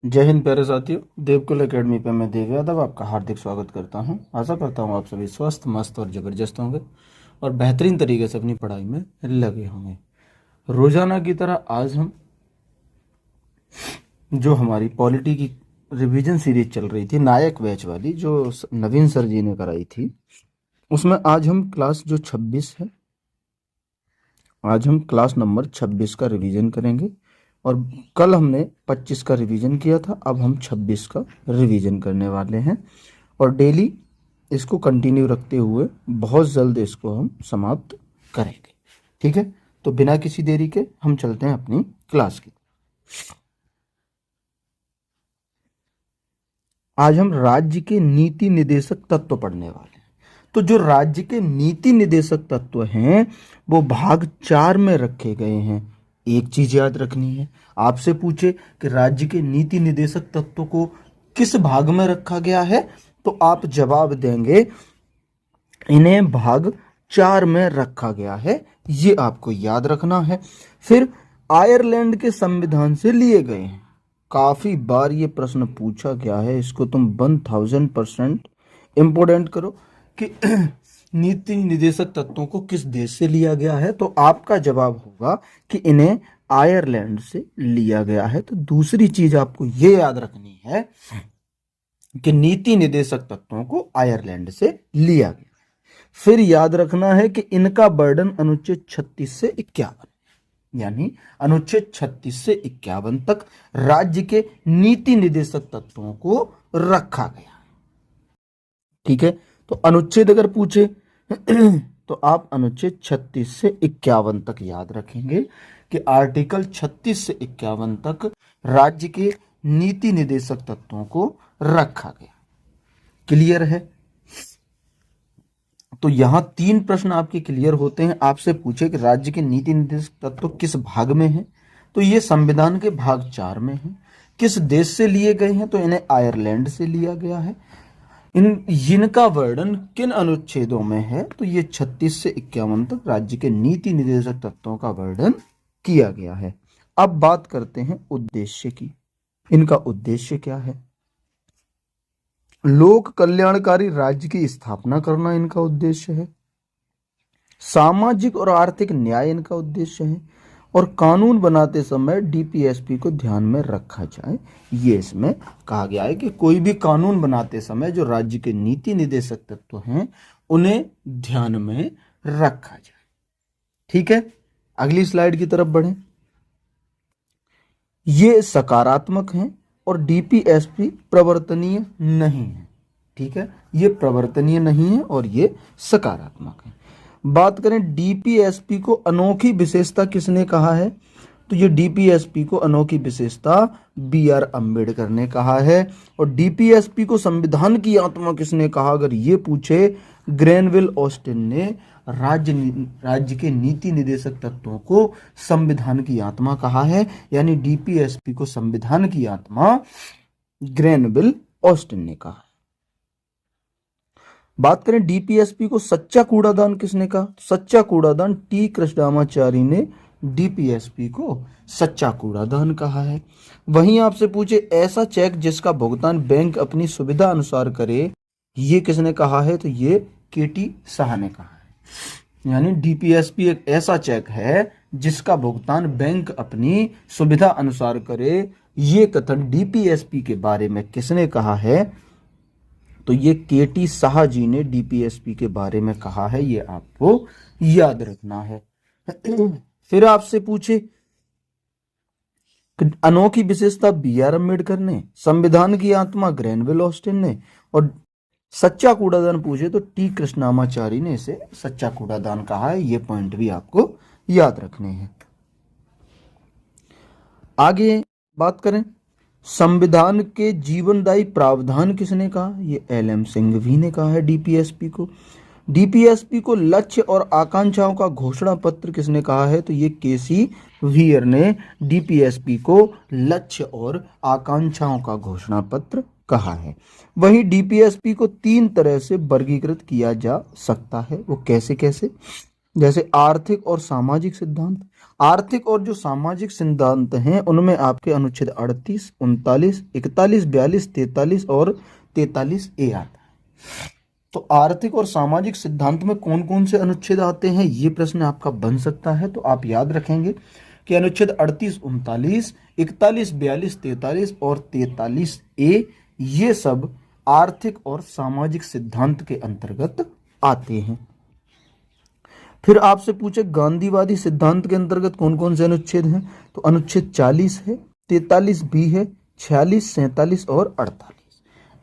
जय हिंद प्यारे साथियों। देवकुल एकेडमी पे मैं देव यादव आपका हार्दिक स्वागत करता हूं। आशा करता हूं आप सभी स्वस्थ मस्त और ज़बरदस्त होंगे और बेहतरीन तरीके से अपनी पढ़ाई में लगे होंगे। रोजाना की तरह आज हम जो हमारी पॉलिटी की रिवीजन सीरीज चल रही थी नायक बैच वाली, जो नवीन सर जी ने कराई थी, उसमें आज हम क्लास जो 26 है, आज हम क्लास नंबर 26 का रिवीजन करेंगे। और कल हमने 25 का रिवीजन किया था, अब हम 26 का रिवीजन करने वाले हैं और डेली इसको कंटिन्यू रखते हुए बहुत जल्द इसको हम समाप्त करेंगे। ठीक है, तो बिना किसी देरी के हम चलते हैं अपनी क्लास की। आज हम राज्य के नीति निदेशक तत्व पढ़ने वाले हैं। तो जो राज्य के नीति निदेशक तत्व हैं वो भाग 4 में रखे गए हैं। एक चीज याद रखनी है, आपसे पूछे कि राज्य के नीति निदेशक तत्व को किस भाग में रखा गया है, तो आप जवाब देंगे इन्हें भाग 4 में रखा गया है। ये आपको याद रखना है। फिर आयरलैंड के संविधान से लिए गए हैं। काफी बार ये प्रश्न पूछा गया है, इसको तुम 1000% इंपोर्टेंट करो कि नीति निदेशक तत्वों को किस देश से लिया गया है, तो आपका जवाब होगा कि इन्हें आयरलैंड से लिया गया है। तो दूसरी चीज आपको ये याद रखनी है कि नीति निदेशक तत्वों को आयरलैंड से लिया गया। फिर याद रखना है कि इनका बर्डन अनुच्छेद 36 से 51, यानी अनुच्छेद 36 से 51 तक राज्य के नीति निदेशक तत्वों को रखा गया। ठीक है, तो अनुच्छेद अगर पूछे तो आप अनुच्छेद 36 से 51 तक याद रखेंगे कि आर्टिकल 36 से 51 तक राज्य के नीति निदेशक तत्वों को रखा गया। क्लियर है? तो यहां 3 प्रश्न आपके क्लियर होते हैं। आपसे पूछे कि राज्य के नीति निदेशक तत्व किस भाग में है, तो ये संविधान के भाग 4 में है। किस देश से लिए गए हैं, तो इन्हें आयरलैंड से लिया गया है। इनका वर्णन किन अनुच्छेदों में है, तो ये 36 से 51 तक राज्य के नीति निदेशक तत्वों का वर्णन किया गया है। अब बात करते हैं उद्देश्य की। इनका उद्देश्य क्या है? लोक कल्याणकारी राज्य की स्थापना करना इनका उद्देश्य है। सामाजिक और आर्थिक न्याय इनका उद्देश्य है। और कानून बनाते समय डीपीएसपी को ध्यान में रखा जाए, ये इसमें कहा गया है कि कोई भी कानून बनाते समय जो राज्य के नीति निदेशक तत्व हैं उन्हें ध्यान में रखा जाए। ठीक है, अगली स्लाइड की तरफ बढ़ें। ये सकारात्मक हैं और डीपीएसपी प्रवर्तनीय नहीं है। ठीक है, ये प्रवर्तनीय नहीं है और ये सकारात्मक है। बात करें डीपीएसपी को अनोखी विशेषता किसने कहा है, तो ये डीपीएसपी को अनोखी विशेषता बी.आर. अम्बेडकर ने कहा है। और डीपीएसपी को संविधान की आत्मा किसने कहा, अगर ये पूछे, ग्रेनविल ऑस्टिन ने राज्य के नीति निदेशक तत्वों को संविधान की आत्मा कहा है। यानी डीपीएसपी को संविधान की आत्मा ग्रेनविल ऑस्टिन ने कहा। बात करें डीपीएसपी को सच्चा कूड़ादान किसने कहा, सच्चा कूड़ादान टी कृष्णामाचारी ने डीपीएसपी को सच्चा कूड़ादान कहा है। वहीं आपसे पूछे ऐसा चेक जिसका भुगतान बैंक अपनी सुविधा अनुसार करे, ये किसने कहा है, तो ये केटी शाह ने कहा है। यानी डीपीएसपी एक ऐसा चेक है जिसका भुगतान बैंक अपनी सुविधा अनुसार करे। ये कथन डीपीएसपी के बारे में किसने कहा है, तो ये केटी शाह जी ने डीपीएसपी के बारे में कहा है। ये आपको याद रखना है। फिर आपसे पूछे अनोखी विशेषता बी.आर. अम्बेडकर ने, संविधान की आत्मा ग्रेनविल ऑस्टिन ने, और सच्चा कूड़ादान पूछे तो टी कृष्णामाचारी ने इसे सच्चा कूड़ादान कहा है। ये पॉइंट भी आपको याद रखने हैं। आगे बात करें, संविधान के जीवनदायी प्रावधान किसने कहा, ये एल.एम. सिंघवी ने कहा है डीपीएसपी को। डीपीएसपी को लक्ष्य और आकांक्षाओं का घोषणा पत्र किसने कहा है, तो ये के.सी. वियर ने डीपीएसपी को लक्ष्य और आकांक्षाओं का घोषणा पत्र कहा है। वहीं डीपीएसपी को 3 तरह से वर्गीकृत किया जा सकता है। वो कैसे कैसे, जैसे आर्थिक और सामाजिक सिद्धांत। आर्थिक और जो सामाजिक सिद्धांत हैं उनमें आपके अनुच्छेद 38, 39, 41, 42, 43 और 43A आता है। तो आर्थिक और सामाजिक सिद्धांत में कौन कौन से अनुच्छेद आते हैं, ये प्रश्न आपका बन सकता है। तो आप याद रखेंगे कि अनुच्छेद 38, 39, 41, 42, 43 और 43A ये सब आर्थिक और सामाजिक सिद्धांत के अंतर्गत आते हैं। फिर आपसे पूछे गांधीवादी सिद्धांत के अंतर्गत कौन कौन से अनुच्छेद हैं, तो अनुच्छेद 40 है, 43B है, 46, 47 और 48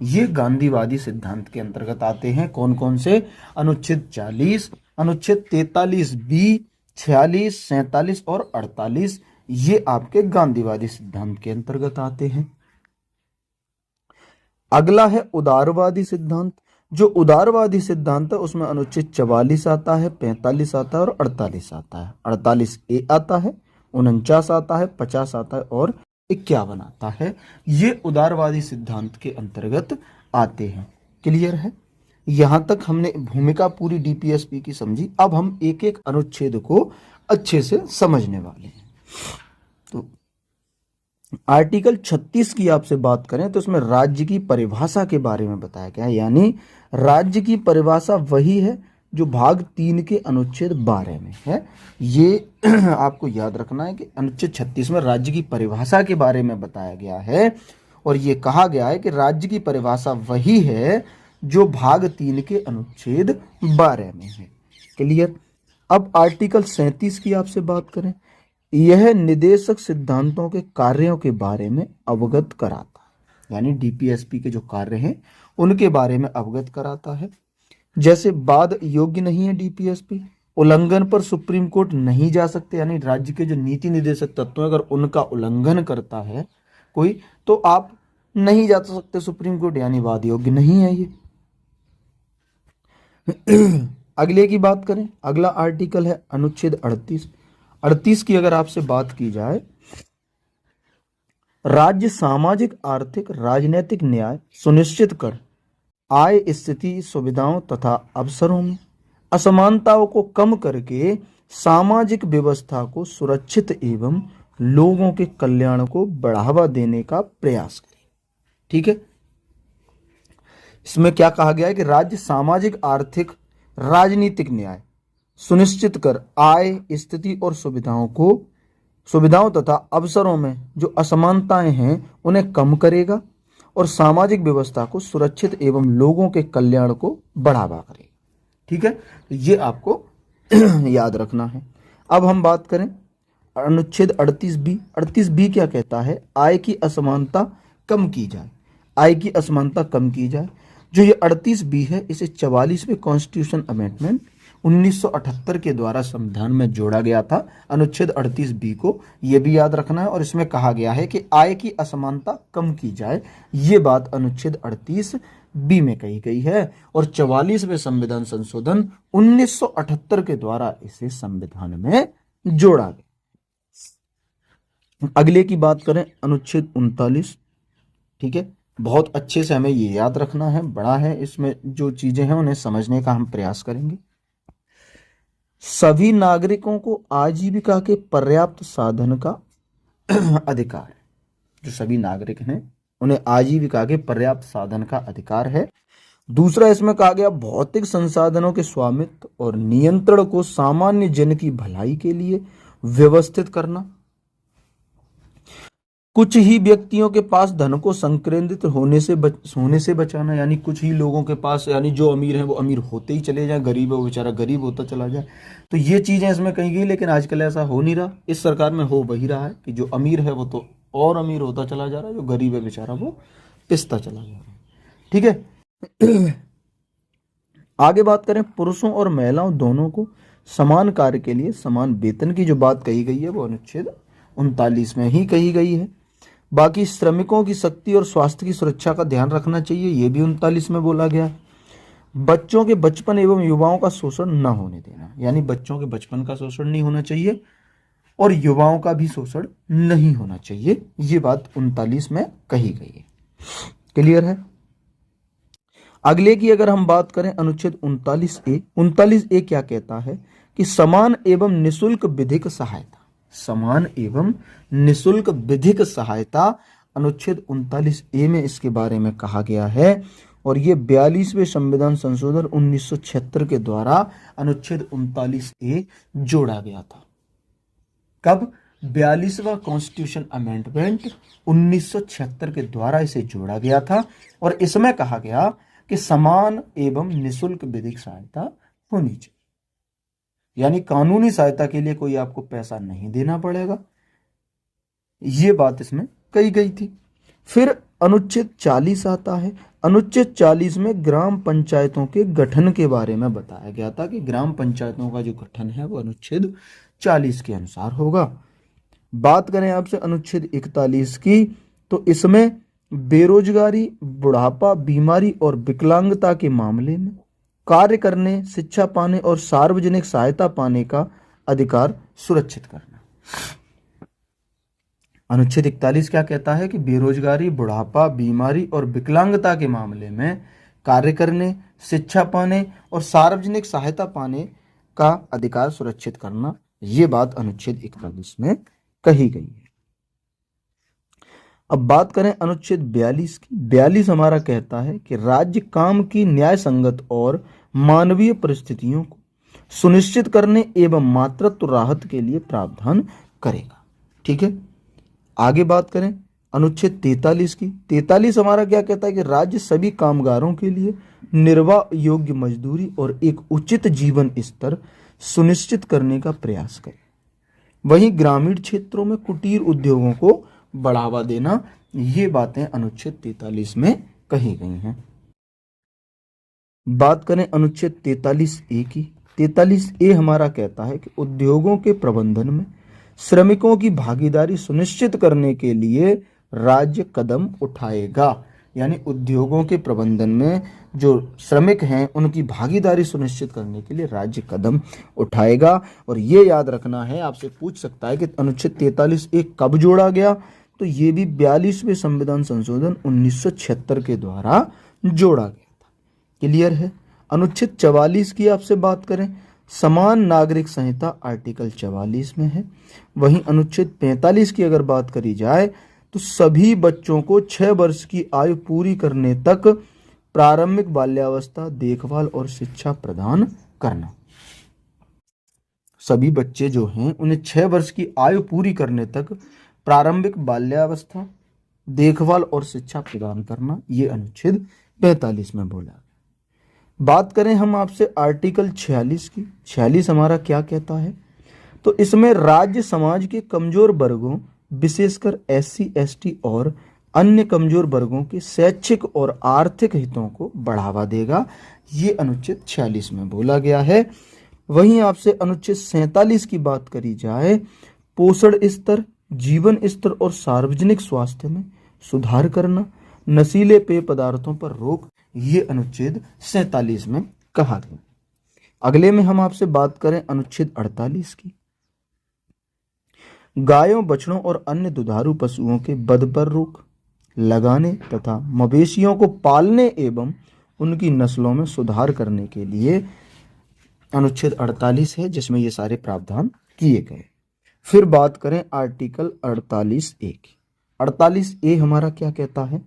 ये गांधीवादी सिद्धांत के अंतर्गत आते हैं। कौन कौन से, अनुच्छेद 40, अनुच्छेद 43B, 46, 47 और 48 ये आपके गांधीवादी सिद्धांत के अंतर्गत आते हैं। अगला है उदारवादी सिद्धांत। जो उदारवादी सिद्धांत है उसमें अनुच्छेद 44 आता है, 45 आता है और 48 आता है। 48A आता है, 49 आता है, 50 आता है और 51 आता है। ये उदारवादी सिद्धांत के अंतर्गत आते हैं। क्लियर है? यहां तक हमने भूमिका पूरी डीपीएसपी की समझी। अब हम एक एक अनुच्छेद को अच्छे से समझने वाले हैं। तो आर्टिकल 36 की आपसे बात करें तो इसमें राज्य की परिभाषा के बारे में बताया गया है। यानी राज्य की परिभाषा वही है जो भाग 3 के अनुच्छेद 12 में है। ये आपको याद रखना है कि अनुच्छेद 36 में राज्य की परिभाषा के बारे में बताया गया है और ये कहा गया है कि राज्य की परिभाषा वही है जो भाग 3 के अनुच्छेद 12 में है। क्लियर? अब आर्टिकल 37 की आपसे बात करें, यह निदेशक सिद्धांतों के कार्यों के बारे में अवगत कराता है। यानी डीपीएसपी के जो कार्य हैं उनके बारे में अवगत कराता है। जैसे वाद योग्य नहीं है डीपीएसपी, उल्लंघन पर सुप्रीम कोर्ट नहीं जा सकते। यानी राज्य के जो नीति निर्देशक तत्व हैं अगर उनका उल्लंघन करता है कोई तो आप नहीं जा सकते सुप्रीम कोर्ट, यानी वाद योग्य नहीं है ये। अगले की बात करें, अगला आर्टिकल है अनुच्छेद 38। 38 की अगर आपसे बात की जाए, राज्य सामाजिक, आर्थिक, राजनीतिक न्याय सुनिश्चित कर आय, स्थिति, सुविधाओं तथा अवसरों में असमानताओं को कम करके सामाजिक व्यवस्था को सुरक्षित एवं लोगों के कल्याण को बढ़ावा देने का प्रयास करे। ठीक है? इसमें क्या कहा गया है कि राज्य सामाजिक, आर्थिक, राजनीतिक न्याय सुनिश्चित कर आय, स्थिति और सुविधाओं तथा अवसरों में जो असमानताएं हैं उन्हें कम करेगा और सामाजिक व्यवस्था को सुरक्षित एवं लोगों के कल्याण को बढ़ावा करेगा। ठीक है? तो ये आपको याद रखना है। अब हम बात करें अनुच्छेद 38B। 38B क्या कहता है? आय की असमानता कम की जाए। आय की असमानता कम की जाए। जो ये 38B है इसे 44वें कॉन्स्टिट्यूशन अमेंडमेंट 1978 के द्वारा संविधान में जोड़ा गया था। अनुच्छेद 38B को यह भी याद रखना है और इसमें कहा गया है कि आय की असमानता कम की जाए। ये बात अनुच्छेद 38B में कही गई है और 44वें संविधान संशोधन 1978 के द्वारा इसे संविधान में जोड़ा गया। अगले की बात करें अनुच्छेद 39। ठीक है? बहुत अच्छे से हमें ये याद रखना है, बड़ा है, इसमें जो चीजें हैं उन्हें समझने का हम प्रयास करेंगे। सभी नागरिकों को आजीविका के पर्याप्त साधन का अधिकार है। जो सभी नागरिक हैं उन्हें आजीविका के पर्याप्त साधन का अधिकार है। दूसरा इसमें कहा गया भौतिक संसाधनों के स्वामित्व और नियंत्रण को सामान्य जन की भलाई के लिए व्यवस्थित करना। कुछ ही व्यक्तियों के पास धन को संकेंद्रित होने से बचाना। यानी कुछ ही लोगों के पास, यानी जो अमीर है वो अमीर होते ही चले जाए, गरीब है वो बेचारा गरीब होता चला जाए। तो ये चीजें इसमें कही गई, लेकिन आजकल ऐसा हो नहीं रहा। इस सरकार में हो वही रहा है कि जो अमीर है वो तो और अमीर होता चला जा रहा है, जो गरीब है बेचारा वो पिसता चला जा रहा है। ठीक है? आगे बात करें पुरुषों और महिलाओं दोनों को समान कार्य के लिए समान वेतन की जो बात कही गई है वो अनुच्छेद 39 में ही कही गई है। बाकी श्रमिकों की शक्ति और स्वास्थ्य की सुरक्षा का ध्यान रखना चाहिए, ये भी 39 में बोला गया है। बच्चों के बचपन एवं युवाओं का शोषण न होने देना। यानी बच्चों के बचपन का शोषण नहीं होना चाहिए और युवाओं का भी शोषण नहीं होना चाहिए। ये बात 39 में कही गई है। क्लियर है? अगले की अगर हम बात करें अनुच्छेद 39A। 39A क्या कहता है कि समान एवं निशुल्क विधिक सहायता, समान एवं निशुल्क विधिक सहायता अनुच्छेद 39A में इसके बारे में कहा गया है। और ये 42वें संविधान संशोधन 1976 के द्वारा अनुच्छेद 39A जोड़ा गया था। कब? 42वां कॉन्स्टिट्यूशन अमेंडमेंट 1976 के द्वारा इसे जोड़ा गया था और इसमें कहा गया कि समान एवं निशुल्क विधिक सहायता होनी चाहिए, यानी कानूनी सहायता के लिए कोई आपको पैसा नहीं देना पड़ेगा, ये बात इसमें कही गई थी। फिर अनुच्छेद 40 आता है। अनुच्छेद 40 में ग्राम पंचायतों के गठन के बारे में बताया गया था कि ग्राम पंचायतों का जो गठन है वो अनुच्छेद 40 के अनुसार होगा। बात करें आपसे अनुच्छेद 41 की, तो इसमें बेरोजगारी, बुढ़ापा, बीमारी और विकलांगता के मामले में कार्य करने, शिक्षा पाने और सार्वजनिक सहायता पाने का अधिकार सुरक्षित करना। अनुच्छेद 41 क्या कहता है कि बेरोजगारी, बुढ़ापा, बीमारी और विकलांगता के मामले में कार्य करने, शिक्षा पाने और सार्वजनिक सहायता पाने का अधिकार सुरक्षित करना, ये बात अनुच्छेद 41 में कही गई है। अब बात करें अनुच्छेद 42 की। 42 हमारा कहता है कि राज्य काम की न्याय संगत और मानवीय परिस्थितियों को सुनिश्चित करने एवं मातृत्व राहत के लिए प्रावधान करेगा। ठीक है, आगे बात करें अनुच्छेद 43 की। 43 हमारा क्या कहता है कि राज्य सभी कामगारों के लिए निर्वाह योग्य मजदूरी और एक उचित जीवन स्तर सुनिश्चित करने का प्रयास करे। वहीं ग्रामीण क्षेत्रों में कुटीर उद्योगों को बढ़ावा देना, ये बातें अनुच्छेद 43 में कही गई हैं। बात करें अनुच्छेद 43A की। 43A हमारा कहता है कि उद्योगों के प्रबंधन में श्रमिकों की भागीदारी सुनिश्चित करने के लिए राज्य कदम उठाएगा, यानी उद्योगों के प्रबंधन में जो श्रमिक हैं उनकी भागीदारी सुनिश्चित करने के लिए राज्य कदम उठाएगा। और ये याद रखना है, आपसे पूछ सकता है कि अनुच्छेद 43A कब जोड़ा गया, तो ये भी 42वें संविधान संशोधन 1976 के द्वारा जोड़ा गया था। क्लियर है। अनुच्छेद 44 की आपसे बात करें, समान नागरिक संहिता आर्टिकल 44 में है। वहीं अनुच्छेद 45 की अगर बात करी जाए तो सभी बच्चों को 6 वर्ष की आयु पूरी करने तक प्रारंभिक बाल्यावस्था, देखभाल और शिक्षा प्रदान करना। सभी बच्चे जो हैं उन्हें 6 वर्ष की आयु पूरी करने तक प्रारंभिक बाल्यावस्था, देखभाल और शिक्षा प्रदान करना, ये अनुच्छेद 45 में बोला। बात करें हम आपसे आर्टिकल 46 की। 46 हमारा क्या कहता है, तो इसमें राज्य समाज के कमजोर वर्गों, विशेषकर SC, ST और अन्य कमजोर वर्गों के शैक्षिक और आर्थिक हितों को बढ़ावा देगा, ये अनुच्छेद 46 में बोला गया है। वहीं आपसे अनुच्छेद 47 की बात करी जाए, पोषण स्तर, जीवन स्तर और सार्वजनिक स्वास्थ्य में सुधार करना, नशीले पेय पदार्थों पर रोक, ये अनुच्छेद 47 में कहा गया। अगले में हम आपसे बात करें अनुच्छेद 48 की। गायों, बछड़ों और अन्य दुधारू पशुओं के वध पर रोक लगाने तथा मवेशियों को पालने एवं उनकी नस्लों में सुधार करने के लिए अनुच्छेद 48 है, जिसमें ये सारे प्रावधान किए गए। फिर बात करें आर्टिकल 48A की। 48A हमारा क्या कहता है,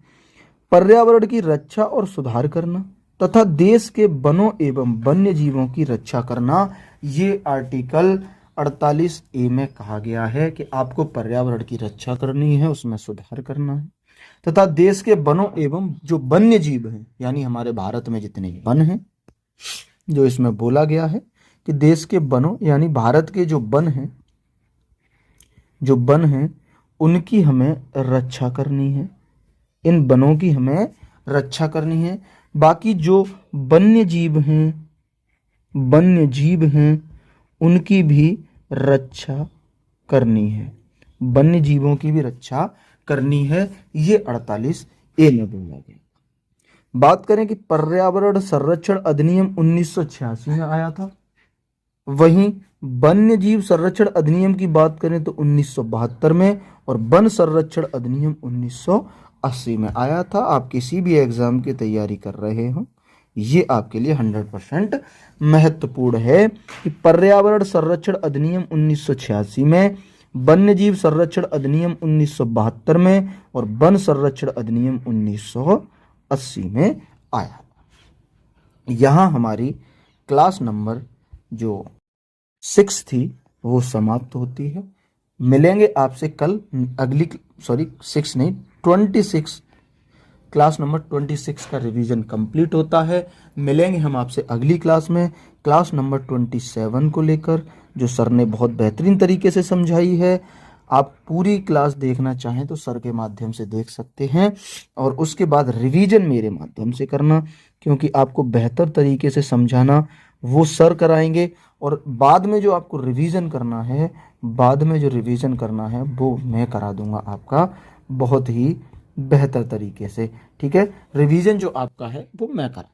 पर्यावरण की रक्षा और सुधार करना तथा देश के वनों एवं वन्य जीवों की रक्षा करना, ये आर्टिकल 48A में कहा गया है कि आपको पर्यावरण की रक्षा करनी है, उसमें सुधार करना है तथा देश के वनों एवं जो वन्य जीव हैं, यानी हमारे भारत में जितने वन हैं, जो इसमें बोला गया है कि देश के वनों यानी भारत के जो वन हैं उनकी हमें रक्षा करनी है, इन वनों की हमें रक्षा करनी है। बाकी जो वन्य जीव हैं उनकी भी रक्षा करनी है, वन्य जीवों की भी रक्षा करनी है, ये 48A में बोला गया। बात करें कि पर्यावरण संरक्षण अधिनियम 1986 में आया था। वहीं वन्य जीव संरक्षण अधिनियम की बात करें तो 1972 में, और वन संरक्षण अधिनियम 1980 में आया था। आप किसी भी एग्जाम की तैयारी कर रहे हो ये आपके लिए 100% महत्वपूर्ण है कि पर्यावरण संरक्षण अधिनियम 1986 में, वन्यजीव संरक्षण अधिनियम 1972 में और वन संरक्षण अधिनियम 1980 में आया। यहाँ हमारी क्लास नंबर जो 6 थी वो समाप्त होती है। मिलेंगे आपसे कल अगली, सॉरी 6 नहीं 26, क्लास नंबर 26 का रिवीजन कंप्लीट होता है। मिलेंगे हम आपसे अगली क्लास में क्लास नंबर 27 को लेकर, जो सर ने बहुत बेहतरीन तरीके से समझाई है। आप पूरी क्लास देखना चाहें तो सर के माध्यम से देख सकते हैं और उसके बाद रिवीजन मेरे माध्यम से करना, क्योंकि आपको बेहतर तरीके से समझाना वो सर कराएंगे और बाद में जो आपको रिवीजन करना है, बाद में जो रिवीजन करना है वो मैं करा दूंगा आपका बहुत ही बेहतर तरीके से। ठीक है, रिवीजन जो आपका है वो मैं करा।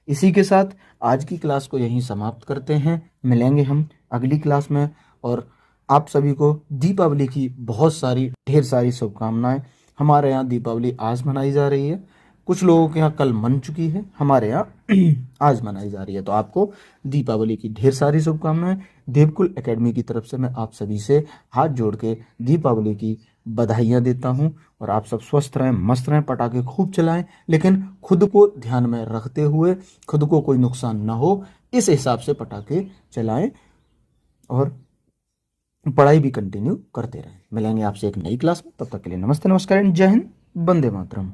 इसी के साथ आज की क्लास को यहीं समाप्त करते हैं। मिलेंगे हम अगली क्लास में और आप सभी को दीपावली की बहुत सारी ढेर सारी शुभकामनाएं। हमारे यहाँ दीपावली आज मनाई जा रही है, कुछ लोगों के यहाँ कल मन चुकी है, हमारे यहाँ आज मनाई जा रही है। तो आपको दीपावली की ढेर सारी शुभकामनाएं। देवकुल एकेडमी की तरफ से मैं आप सभी से हाथ जोड़ के दीपावली की बधाइयाँ देता हूँ और आप सब स्वस्थ रहें, मस्त रहें, पटाखे खूब चलाएं, लेकिन खुद को ध्यान में रखते हुए, खुद को कोई नुकसान ना हो इस हिसाब से पटाखे चलाएं और पढ़ाई भी कंटिन्यू करते रहें। मिलेंगे आपसे एक नई क्लास में, तब तक के लिए नमस्ते, नमस्कार एंड जय हिंद, वंदे मातरम।